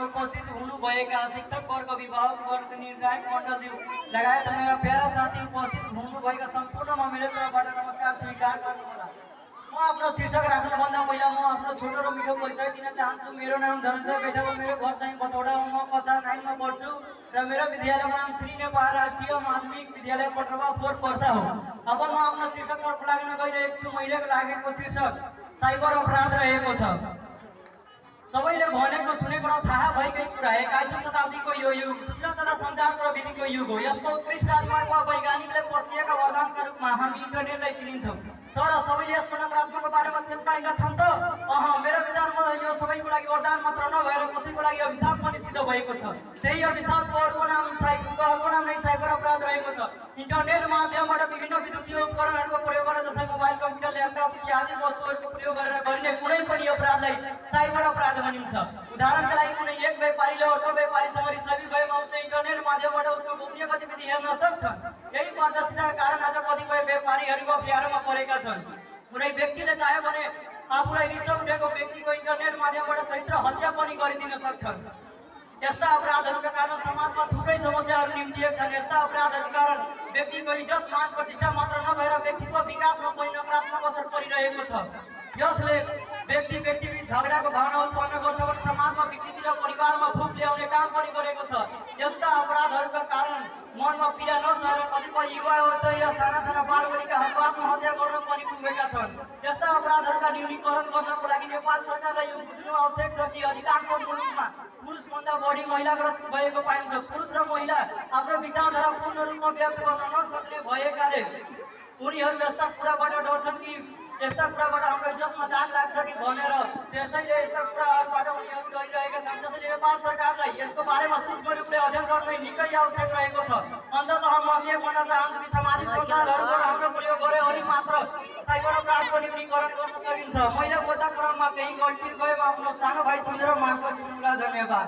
उपस्थित हुनुभएका शिक्षकवर्ग अभिभावकवर्ग निर्णायक मण्डलज्यू लगायत मेरा प्यारा साथी उपस्थित हुनुभएका सम्पूर्णमा मेरो तर्फबाट नमस्कार स्वीकार गर्नुहोला। म आफ्नो शीर्षक राख्नुभन्दा पहिला म आफ्नो छोटो र मिठो परिचय दिन चाहन्छु। मेरो नाम धनञ्जय बेटा हो। मेरो घर चाहिँ बतौडा हो। म कक्षा 9 मा पढ्छु र मेरो विद्यालयको नाम श्री नेपाल राष्ट्रिय माध्यमिक विद्यालय पटरवा 4 पर्सा हो। अब म आफ्नो शीर्षकतर्फ लाग्न गइरहेको छु। मैले लागेको शीर्षक साइबर अपराध रहेको छ। सबैले भनेको सुनेको र थाहा भएकै कुरा 21औं शताब्दीको यो युग सूचना तथा सञ्चार प्रविधिको युग हो। यसको उत्कृष्ट आधारमा वैज्ञानिकले पस्किएका वरदानका रूपमा हामी इन्टरनेटलाई चिनिन्छौँ। तर सबैले यसको नकारात्मकको बारेमा थाहा पाएका छन् त? मेरो विचारमा यो सबैको लागि वरदान मात्र नभएर कसैको लागि अभिशाप पनि सिद्ध भएको छ। त्यही अभिशापको अर्को नाम नै साइबर अपराध रहेको छ। इन्टरनेट माध्यमबाट विभिन्न विद्युतीय उपकरणहरूको प्रयोग गरेर जस्तै मोबाइल, कम्प्युटर, ल्यापटप इत्यादि वस्तुहरूको प्रयोग गरेर गरिने कुनै पनि अपराधलाई साइबर अपराध भनिन्छ। उदाहरणका लागि कुनै एक व्यापारीले अर्को व्यापारीसँग रिसावी भएमा उसले इन्टरनेट माध्यमबाट उसको गोपनीय गतिविधि हेर्न सक्छन्। यही पारदर्शिताका कारण आज कतिपय व्यापारीहरूको अप्ठ्यारोमा परेका छन्। कुनै व्यक्तिले चाह्यो भने आफूलाई रिस उठेको व्यक्तिको इन्टरनेट माध्यमबाट चरित्र हत्या पनि गरिदिन सक्छन्। यस्ता अपराधहरूका कारण समाजमा थुप्रै समस्याहरू निम्तिएका छन्। यस्ता अपराधहरूका कारण व्यक्तिको इज्जत, मान, प्रतिष्ठा मात्र नभएर व्यक्तित्व विकासमा पनि नकारात्मक असर परिरहेको छ। यसले व्यक्ति-व्यक्तिबीच झगडाको भावना उत्पन्न गर्छ भने समाजमा विकृति र परिवारमा भूप ल्याउने काम पनि गरेको छ। यस्ता अपराधहरूका कारण मनमा पीडा नसहेर कतिपय युवावती र साना बालबालिकाहरू आत्महत्या गर्न पनि पुगेका छन्। यस्ता अपराधहरूका न्यूनीकरण गर्नको लागि नेपाल सरकारलाई यो बुझ्नु आवश्यक छ कि अधिकांश मुलुकमा पुरुषभन्दा बढी महिलाग्रस्त भएको पाइन्छ। पुरुष र महिला आफ्नो विचारधारा पूर्ण रूपमा व्यक्त गर्न नसक्ने भएकाले उनीहरू यस्ता कुराबाट डर्छन् कि यस्ता कुराबाट हाम्रो इज्जतमा दाग लाग्छ कि भनेर त्यसैले यस्ता कुराहरूबाट उनीहरू डरिरहेका छन्। त्यसैले नेपाल सरकारलाई यसको बारेमा सूक्ष्म रूपले अध्ययन गर्नु निकै आवश्यक रहेको छ। अन्ततः म के भन्न चाहन्छु कि सामाजिक सञ्जालहरूको राम्रो प्रयोग गरे अनि मात्र साइबर अपराधको न्यूनीकरण गर्न सकिन्छ। मैले बोल्दा क्रममा केही गल्ती गएमा आफ्नो सानो भाइ सम्झेर माफ गरिदिनुहोला। धन्यवाद।